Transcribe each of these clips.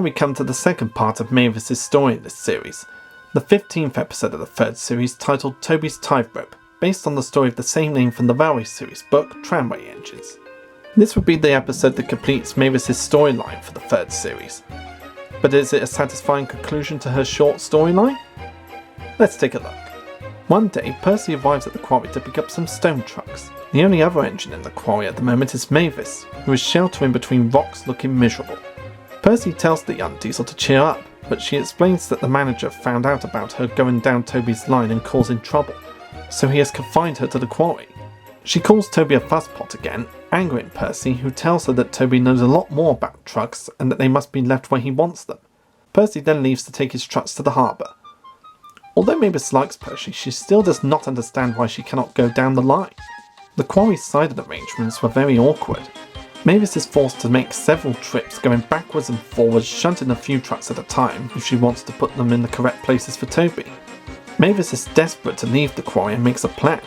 we come to the second part of Mavis's story in this series, the 15th episode of the third series titled Toby's Tightrope, based on the story of the same name from the Railway series book, Tramway Engines. This would be the episode that completes Mavis's storyline for the third series. But is it a satisfying conclusion to her short storyline? Let's take a look. One day, Percy arrives at the quarry to pick up some stone trucks. The only other engine in the quarry at the moment is Mavis, who is sheltering between rocks looking miserable. Percy tells the young diesel to cheer up, but she explains that the manager found out about her going down Toby's line and causing trouble, so he has confined her to the quarry. She calls Toby a fusspot again, angering Percy, who tells her that Toby knows a lot more about trucks and that they must be left where he wants them. Percy then leaves to take his trucks to the harbour. Although Mavis likes Percy, she still does not understand why she cannot go down the line. The quarry's sided arrangements were very awkward. Mavis is forced to make several trips going backwards and forwards, shunting a few trucks at a time if she wants to put them in the correct places for Toby. Mavis is desperate to leave the quarry and makes a plan.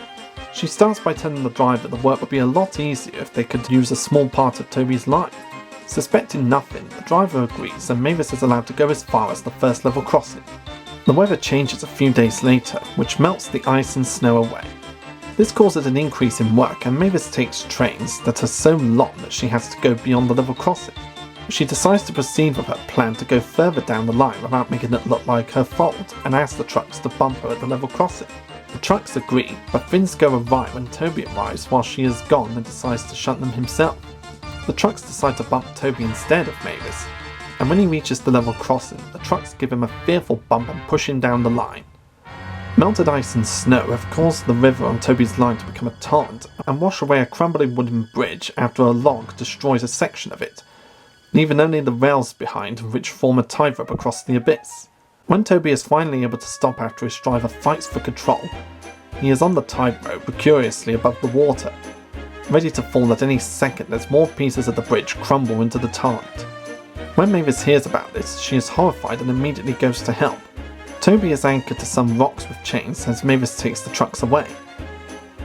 She starts by telling the driver the work would be a lot easier if they could use a small part of Toby's line. Suspecting nothing, the driver agrees and Mavis is allowed to go as far as the first level crossing. The weather changes a few days later, which melts the ice and snow away. This causes an increase in work and Mavis takes trains that are so long that she has to go beyond the level crossing. She decides to proceed with her plan to go further down the line without making it look like her fault and asks the trucks to bump her at the level crossing. The trucks agree, but things go awry when Toby arrives while she is gone and decides to shunt them himself. The trucks decide to bump Toby instead of Mavis, and when he reaches the level crossing, the trucks give him a fearful bump and push him down the line. Melted ice and snow have caused the river on Toby's line to become a torrent and wash away a crumbling wooden bridge after a log destroys a section of it, leaving only the rails behind which form a tightrope across the abyss. When Toby is finally able to stop after his driver fights for control, he is on the tightrope precariously above the water, ready to fall at any second as more pieces of the bridge crumble into the torrent. When Mavis hears about this, she is horrified and immediately goes to help. Toby is anchored to some rocks with chains as Mavis takes the trucks away.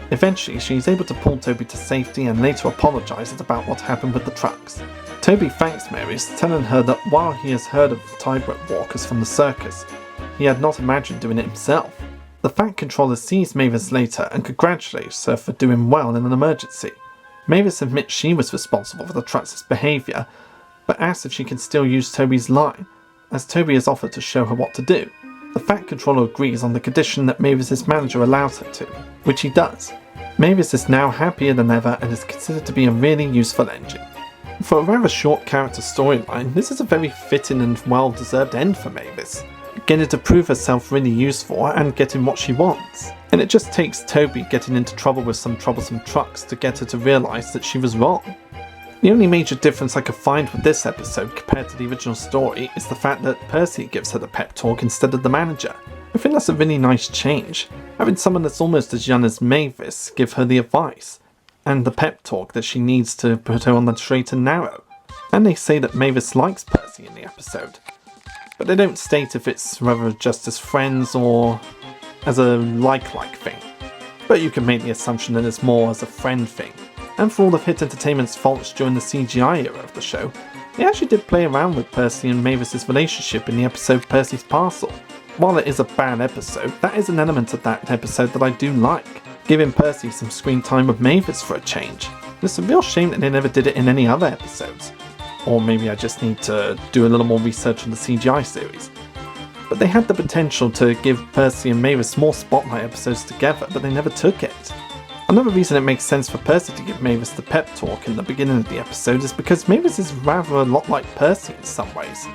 Eventually, she is able to pull Toby to safety and later apologises about what happened with the trucks. Toby thanks Mavis, telling her that while he has heard of the tightrope walkers from the circus, he had not imagined doing it himself. The Fat Controller sees Mavis later and congratulates her for doing well in an emergency. Mavis admits she was responsible for the trucks' behaviour, but asks if she can still use Toby's line, as Toby has offered to show her what to do. The Fat Controller agrees on the condition that Mavis's manager allows her to, which he does. Mavis is now happier than ever and is considered to be a really useful engine. For a rather short character storyline, this is a very fitting and well-deserved end for Mavis, getting to prove herself really useful and getting what she wants. And it just takes Toby getting into trouble with some troublesome trucks to get her to realise that she was wrong. The only major difference I could find with this episode compared to the original story is the fact that Percy gives her the pep talk instead of the manager. I think that's a really nice change, having someone that's almost as young as Mavis give her the advice and the pep talk that she needs to put her on the straight and narrow. And they say that Mavis likes Percy in the episode, but they don't state if it's whether just as friends or as a like-like thing. But you can make the assumption that it's more as a friend thing. And for all of Hit Entertainment's faults during the CGI era of the show, they actually did play around with Percy and Mavis's relationship in the episode Percy's Parcel. While it is a bad episode, that is an element of that episode that I do like, giving Percy some screen time with Mavis for a change. It's a real shame that they never did it in any other episodes. Or maybe I just need to do a little more research on the CGI series. But they had the potential to give Percy and Mavis more spotlight episodes together, but they never took it. Another reason it makes sense for Percy to give Mavis the pep talk in the beginning of the episode is because Mavis is rather a lot like Percy in some ways.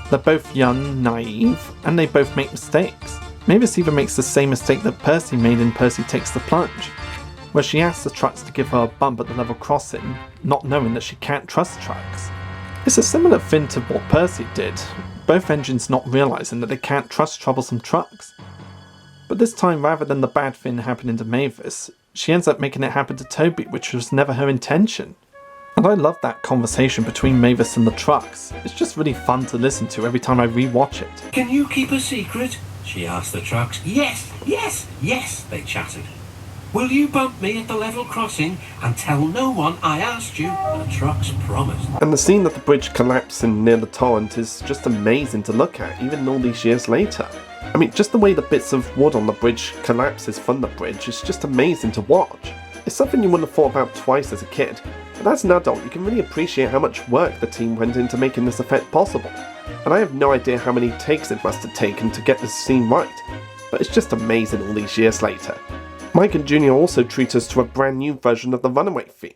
They're both young, naive, and they both make mistakes. Mavis even makes the same mistake that Percy made in Percy Takes the Plunge, where she asks the trucks to give her a bump at the level crossing, not knowing that she can't trust trucks. It's a similar thing to what Percy did, both engines not realising that they can't trust troublesome trucks. But this time, rather than the bad thing happening to Mavis, she ends up making it happen to Toby, which was never her intention. And I love that conversation between Mavis and the trucks. It's just really fun to listen to every time I re-watch it. "Can you keep a secret?" she asked the trucks. "Yes, yes, yes," they chattered. Will you bump me at the level crossing and tell no one I asked you? The trucks promised. And the scene of the bridge collapsing near the torrent is just amazing to look at, even all these years later. I mean, just the way the bits of wood on the bridge collapses from the bridge is just amazing to watch. It's something you wouldn't have thought about twice as a kid, but as an adult you can really appreciate how much work the team went into making this effect possible. And I have no idea how many takes it must have taken to get this scene right, but it's just amazing all these years later. Mike and Junior also treat us to a brand new version of the Runaway theme,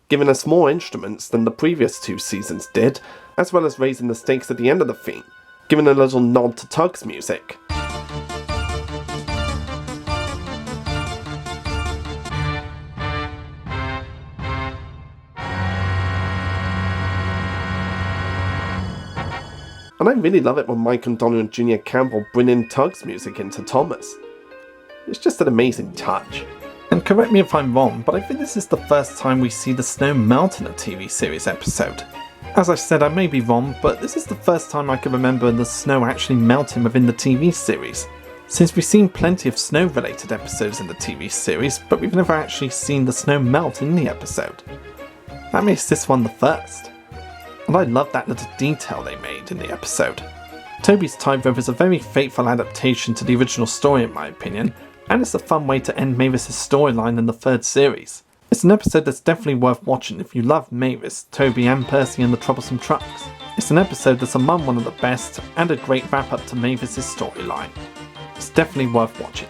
giving us more instruments than the previous 2 seasons did, as well as raising the stakes at the end of the theme, giving a little nod to Tug's music. And I really love it when Mike and Donnell and Junior Campbell bring in Tug's music into Thomas. It's just an amazing touch. And correct me if I'm wrong, but I think this is the first time we see the snow melt in a TV series episode. As I said, I may be wrong, but this is the first time I can remember the snow actually melting within the TV series. Since we've seen plenty of snow related episodes in the TV series, but we've never actually seen the snow melt in the episode. That makes this one the first. And I love that little detail they made in the episode. Toby's Tightrope is a very faithful adaptation to the original story in my opinion, and it's a fun way to end Mavis' storyline in the 3rd series. It's an episode that's definitely worth watching if you love Mavis, Toby and Percy and the Troublesome Trucks. It's an episode that's among one of the best, and a great wrap up to Mavis' storyline. It's definitely worth watching.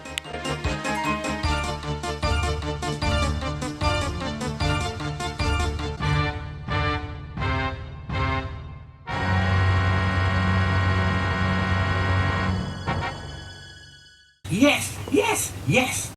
Yes, yes, yes!